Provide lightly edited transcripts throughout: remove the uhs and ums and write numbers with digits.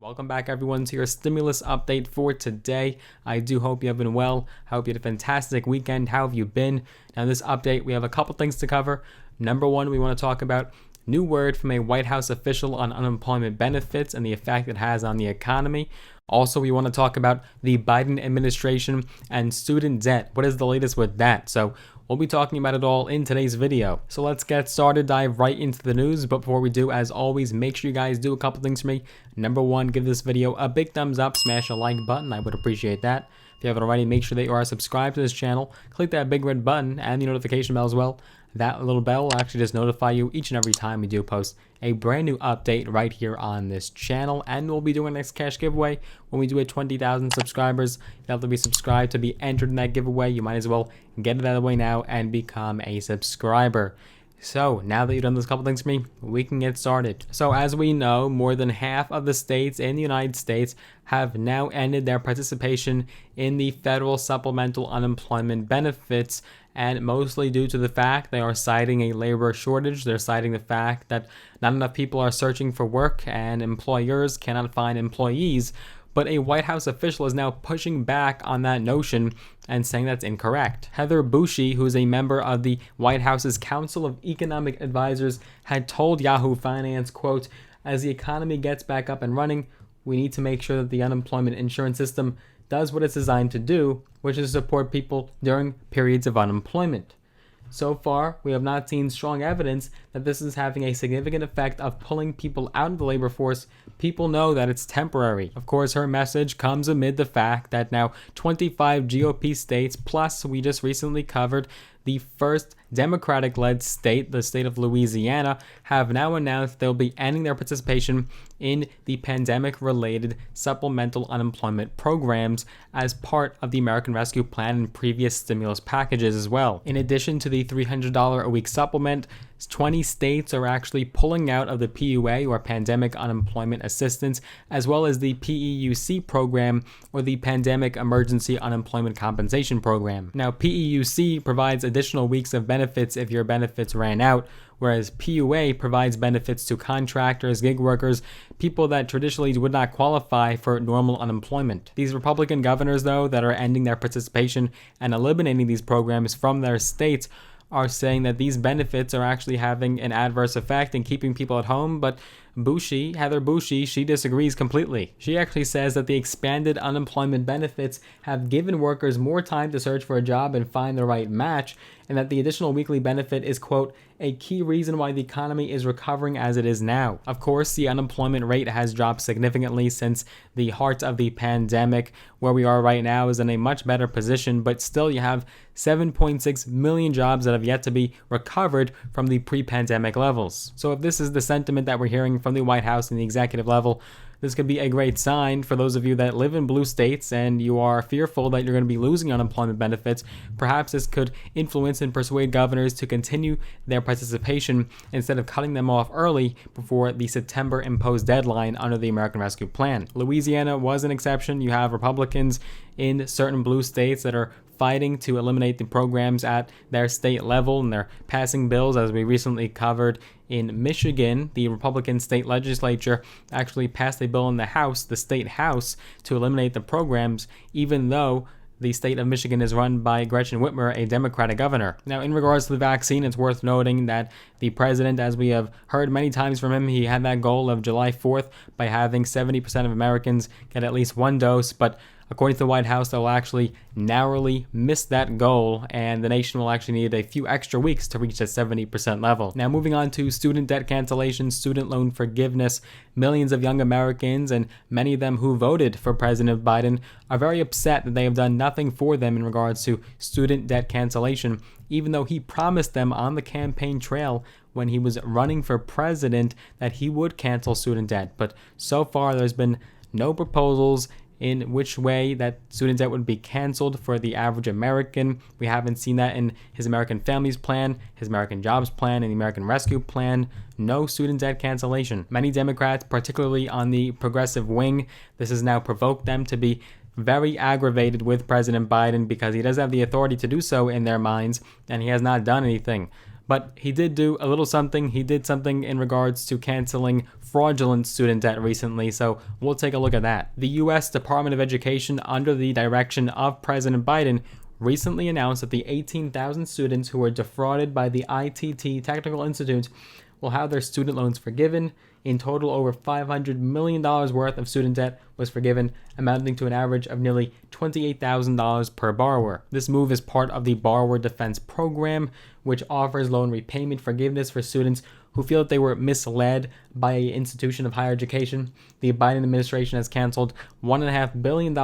Welcome back, everyone, to your stimulus update for today. I do hope you have been well. I hope you had a fantastic weekend. How have you been? Now, in this update, we have a couple things to cover. Number one, we want to talk about new word from a White House official on unemployment benefits and the effect it has on the economy. Also, we want to talk about the Biden administration and student debt. What is the latest with that? So we'll be talking about it all in today's video. So let's get started, dive right into the news. But before we do, as always, make sure you guys do a couple things for me. Number one, give this video a big thumbs up, smash a like button. I would appreciate that. If you haven't already, make sure that you are subscribed to this channel. Click that big red button and the notification bell as well. That little bell will actually just notify you each and every time we do post a brand new update right here on this channel. And we'll be doing our next cash giveaway when we do hit 20,000 subscribers. You have to be subscribed to be entered in that giveaway. You might as well get it out of the way now and become a subscriber. So now that you've done those couple things for me, we can get started. So as we know, more than half of the states in the United States have now ended their participation in the federal supplemental unemployment benefits, and mostly due to the fact they are citing a labor shortage. They're citing the fact that not enough people are searching for work and employers cannot find employees. But a White House official is now pushing back on that notion and saying that's incorrect. Heather Bushey, who is a member of the White House's Council of Economic Advisors, had told Yahoo Finance, quote, "As the economy gets back up and running, we need to make sure that the unemployment insurance system does what it's designed to do, which is support people during periods of unemployment. So far, we have not seen strong evidence that this is having a significant effect of pulling people out of the labor force. People know that it's temporary." Of course, her message comes amid the fact that now 25 GOP states, plus we just recently covered the first Democratic-led state, the state of Louisiana, have now announced they'll be ending their participation in the pandemic-related supplemental unemployment programs as part of the American Rescue Plan and previous stimulus packages as well. In addition to the $300 a week supplement, 20 states are actually pulling out of the PUA, or Pandemic Unemployment Assistance, as well as the PEUC program, or the Pandemic Emergency Unemployment Compensation Program. Now, PEUC provides additional weeks of benefits if your benefits ran out, whereas PUA provides benefits to contractors, gig workers, people that traditionally would not qualify for normal unemployment. These Republican governors, though, that are ending their participation and eliminating these programs from their states are saying that these benefits are actually having an adverse effect and keeping people at home, but Heather Bushey, she disagrees completely. She actually says that the expanded unemployment benefits have given workers more time to search for a job and find the right match, and that the additional weekly benefit is, quote, "a key reason why the economy is recovering as it is now." Of course, the unemployment rate has dropped significantly since the heart of the pandemic. Where we are right now is in a much better position, but still you have 7.6 million jobs that have yet to be recovered from the pre-pandemic levels. So if this is the sentiment that we're hearing from the White House and the executive level, this could be a great sign for those of you that live in blue states and you are fearful that you're going to be losing unemployment benefits. Perhaps this could influence and persuade governors to continue their participation instead of cutting them off early before the September imposed deadline under the American Rescue Plan. Louisiana was an exception. You have Republicans in certain blue states that are fighting to eliminate the programs at their state level, and they're passing bills, as we recently covered in Michigan. The Republican state legislature actually passed a bill in the House, the state House, to eliminate the programs, even though the state of Michigan is run by Gretchen Whitmer, a Democratic governor. Now, in regards to the vaccine, it's worth noting that the president, as we have heard many times from him, he had that goal of July 4th by having 70% of Americans get at least one dose, but according to the White House, they'll actually narrowly miss that goal, and the nation will actually need a few extra weeks to reach that 70% level. Now, moving on to student debt cancellation, student loan forgiveness. Millions of young Americans, and many of them who voted for President Biden, are very upset that they have done nothing for them in regards to student debt cancellation, even though he promised them on the campaign trail when he was running for president that he would cancel student debt. But so far, there's been no proposals in which way that student debt would be canceled for the average American. We haven't seen that in his American Families Plan, his American Jobs Plan, and the American Rescue Plan. No student debt cancellation. Many Democrats, particularly on the progressive wing, this has now provoked them to be very aggravated with President Biden because he does have the authority to do so in their minds, and he has not done anything. But he did do a little something. He did something in regards to canceling fraudulent student debt recently, so we'll take a look at that. The U.S. Department of Education, under the direction of President Biden, recently announced that the 18,000 students who were defrauded by the ITT Technical Institute will have their student loans forgiven. In total, over $500 million worth of student debt was forgiven, amounting to an average of nearly $28,000 per borrower. This move is part of the Borrower Defense Program, which offers loan repayment forgiveness for students who feel that they were misled by an institution of higher education. The Biden administration has canceled $1.5 billion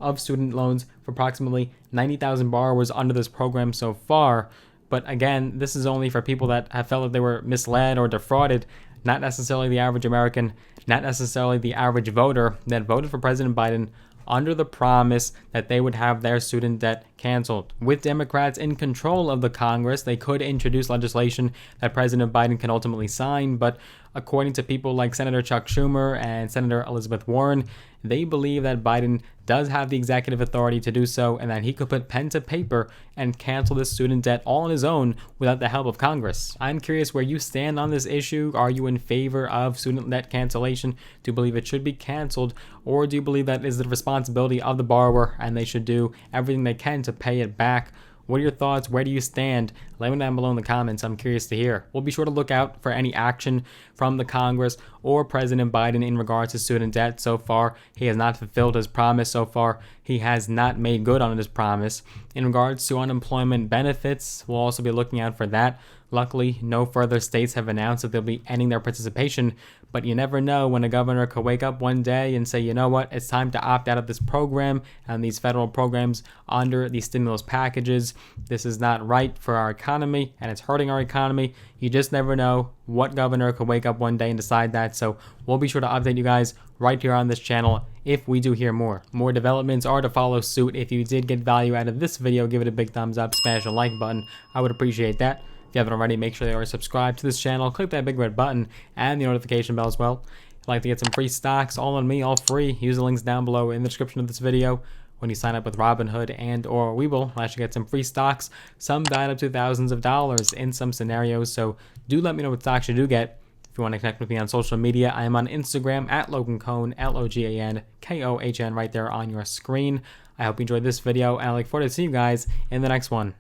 of student loans for approximately 90,000 borrowers under this program so far. But again, this is only for people that have felt that they were misled or defrauded, not necessarily the average American, not necessarily the average voter that voted for President Biden under the promise that they would have their student debt canceled. With Democrats in control of the Congress, they could introduce legislation that President Biden can ultimately sign, but according to people like Senator Chuck Schumer and Senator Elizabeth Warren, they believe that Biden does have the executive authority to do so and that he could put pen to paper and cancel this student debt all on his own without the help of Congress. I'm curious where you stand on this issue. Are you in favor of student debt cancellation? Do you believe it should be canceled, or do you believe that is the responsibility of the borrower and they should do everything they can to pay it back? What are your thoughts? Where do you stand? Let me know down below in the comments. I'm curious to hear. We'll be sure to look out for any action from the Congress or President Biden in regards to student debt. So far, he has not fulfilled his promise. So far, he has not made good on his promise. In regards to unemployment benefits, we'll also be looking out for that. Luckily, no further states have announced that they'll be ending their participation, but you never know when a governor could wake up one day and say, you know what, it's time to opt out of this program and these federal programs under these stimulus packages. This is not right for our economy and it's hurting our economy. You just never know what governor could wake up one day and decide that. So we'll be sure to update you guys right here on this channel if we do hear more. More developments are to follow suit. If you did get value out of this video, give it a big thumbs up, smash the like button. I would appreciate that. If you haven't already, make sure that you are subscribed to this channel. Click that big red button and the notification bell as well. If you'd like to get some free stocks, all on me, all free, use the links down below in the description of this video. When you sign up with Robinhood and or Webull, you'll actually get some free stocks, some valued up to thousands of dollars in some scenarios. So do let me know what stocks you do get. If you want to connect with me on social media, I am on Instagram at Logan Cohn, LoganKohn, right there on your screen. I hope you enjoyed this video, and I look forward to seeing you guys in the next one.